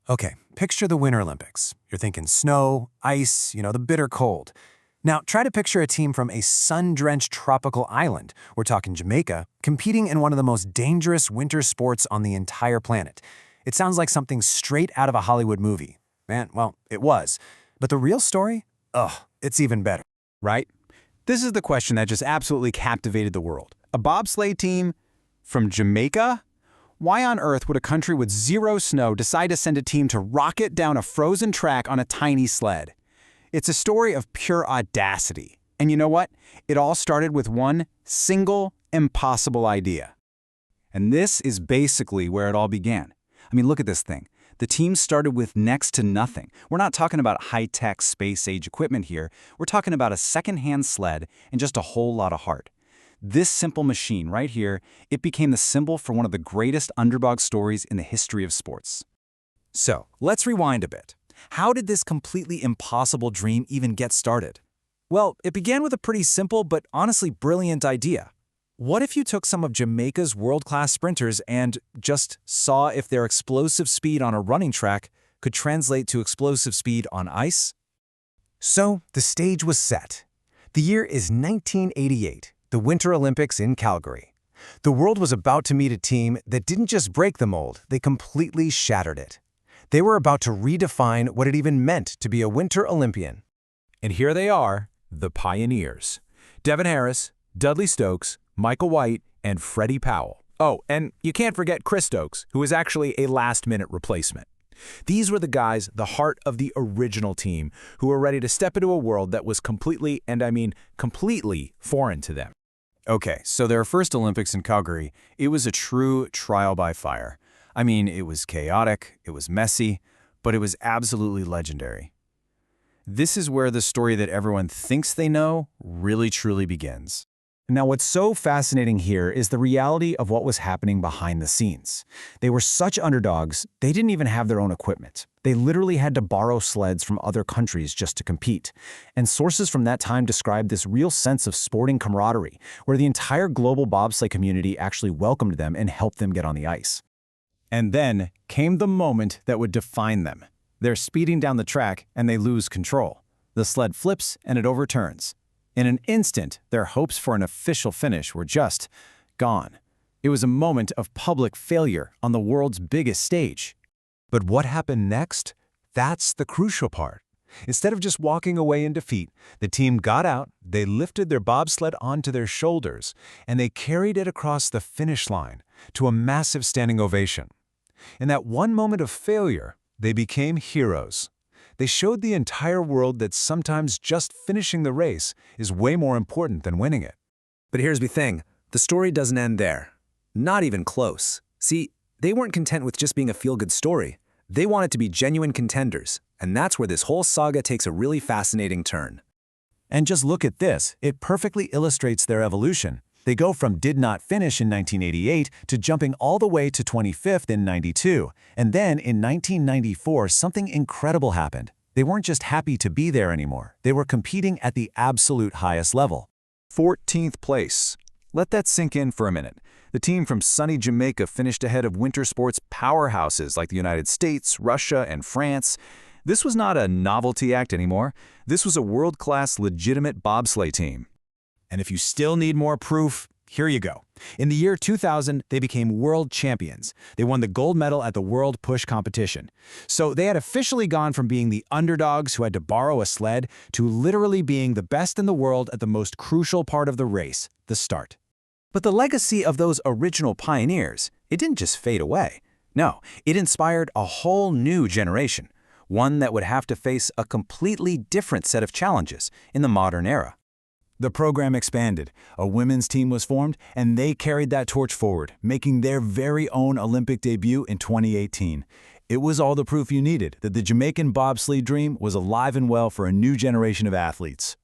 Okay, picture the Winter Olympics. You're thinking snow, ice, the bitter cold. Now, try to picture a team from a sun-drenched tropical island, we're talking Jamaica, competing in one of the most dangerous winter sports on the entire planet. It sounds like something straight out of a Hollywood movie. Man, well, it was. But the real story? Ugh, it's even better. Right? This is the question that just absolutely captivated the world. A bobsleigh team from Jamaica? Why on earth would a country with zero snow decide to send a team to rocket down a frozen track on a tiny sled? It's a story of pure audacity. And you know what? It all started with one single, impossible idea. And this is basically where it all began. I mean, look at this thing. The team started with next to nothing. We're not talking about high-tech space-age equipment here. We're talking about a second-hand sled and just a whole lot of heart. This simple machine right here, it became the symbol for one of the greatest underdog stories in the history of sports. So, let's rewind a bit. How did this completely impossible dream even get started? Well, it began with a pretty simple but honestly brilliant idea. What if you took some of Jamaica's world-class sprinters and just saw if their explosive speed on a running track could translate to explosive speed on ice? So, the stage was set. The year is 1988, the Winter Olympics in Calgary. The world was about to meet a team that didn't just break the mold, they completely shattered it. They were about to redefine what it even meant to be a Winter Olympian. And here they are, the pioneers. Devin Harris, Dudley Stokes, Michael White, and Freddie Powell. Oh, and you can't forget Chris Stokes, who was actually a last-minute replacement. These were the guys, the heart of the original team, who were ready to step into a world that was completely, and I mean completely, foreign to them. Okay, so their first Olympics in Calgary, it was a true trial by fire. I mean, it was chaotic, it was messy, but it was absolutely legendary. This is where the story that everyone thinks they know really truly begins. Now, what's so fascinating here is the reality of what was happening behind the scenes. They were such underdogs, they didn't even have their own equipment. They literally had to borrow sleds from other countries just to compete. And sources from that time described this real sense of sporting camaraderie, where the entire global bobsleigh community actually welcomed them and helped them get on the ice. And then came the moment that would define them. They're speeding down the track and they lose control. The sled flips and it overturns. In an instant, their hopes for an official finish were just gone. It was a moment of public failure on the world's biggest stage. But what happened next? That's the crucial part. Instead of just walking away in defeat, the team got out, they lifted their bobsled onto their shoulders, and they carried it across the finish line to a massive standing ovation. In that one moment of failure, they became heroes. They showed the entire world that sometimes just finishing the race is way more important than winning it. But here's the thing, the story doesn't end there. Not even close. See, they weren't content with just being a feel-good story. They wanted to be genuine contenders, and that's where this whole saga takes a really fascinating turn. And just look at this, it perfectly illustrates their evolution. They go from did not finish in 1988 to jumping all the way to 25th in 92. And then in 1994, something incredible happened. They weren't just happy to be there anymore. They were competing at the absolute highest level. 14th place. Let that sink in for a minute. The team from sunny Jamaica finished ahead of winter sports powerhouses like the United States, Russia, and France. This was not a novelty act anymore. This was a world-class, legitimate bobsleigh team. And if you still need more proof, here you go. In the year 2000, they became world champions. They won the gold medal at the World Push competition. So they had officially gone from being the underdogs who had to borrow a sled to literally being the best in the world at the most crucial part of the race, the start. But the legacy of those original pioneers, it didn't just fade away. No, it inspired a whole new generation, one that would have to face a completely different set of challenges in the modern era. The program expanded, a women's team was formed, and they carried that torch forward, making their very own Olympic debut in 2018. It was all the proof you needed that the Jamaican bobsleigh dream was alive and well for a new generation of athletes.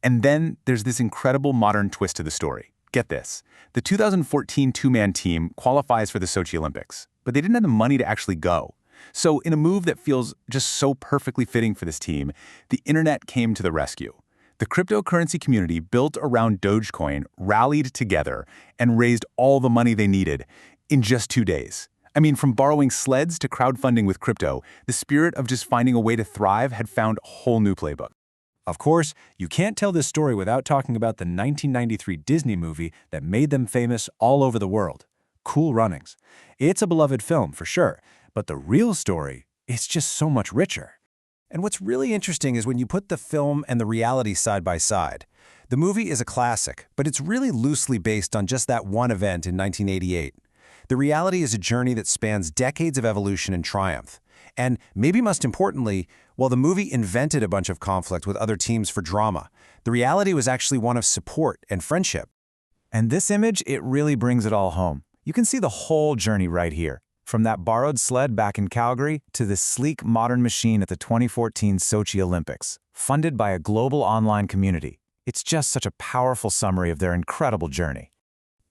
And then there's this incredible modern twist to the story. Get this. The 2014 two-man team qualifies for the Sochi Olympics, but they didn't have the money to actually go. So in a move that feels just so perfectly fitting for this team, the internet came to the rescue. The cryptocurrency community built around Dogecoin rallied together and raised all the money they needed in just 2 days. I mean, from borrowing sleds to crowdfunding with crypto, the spirit of just finding a way to thrive had found a whole new playbook. Of course, you can't tell this story without talking about the 1993 Disney movie that made them famous all over the world, Cool Runnings. It's a beloved film, for sure, but the real story is just so much richer. And what's really interesting is when you put the film and the reality side by side. The movie is a classic, but it's really loosely based on just that one event in 1988. The reality is a journey that spans decades of evolution and triumph. And maybe most importantly, while the movie invented a bunch of conflict with other teams for drama, the reality was actually one of support and friendship. And this image, it really brings it all home. You can see the whole journey right here, from that borrowed sled back in Calgary to this sleek modern machine at the 2014 Sochi Olympics, funded by a global online community. It's just such a powerful summary of their incredible journey.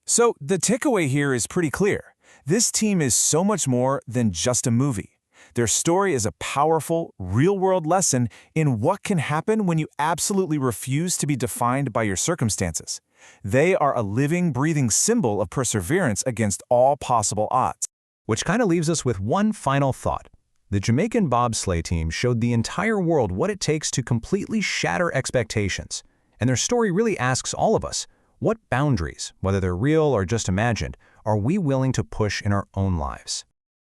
So the takeaway here is pretty clear. This team is so much more than just a movie. Their story is a powerful, real-world lesson in what can happen when you absolutely refuse to be defined by your circumstances. They are a living, breathing symbol of perseverance against all possible odds. Which kind of leaves us with one final thought. The Jamaican bobsleigh team showed the entire world what it takes to completely shatter expectations. And their story really asks all of us, what boundaries, whether they're real or just imagined, are we willing to push in our own lives?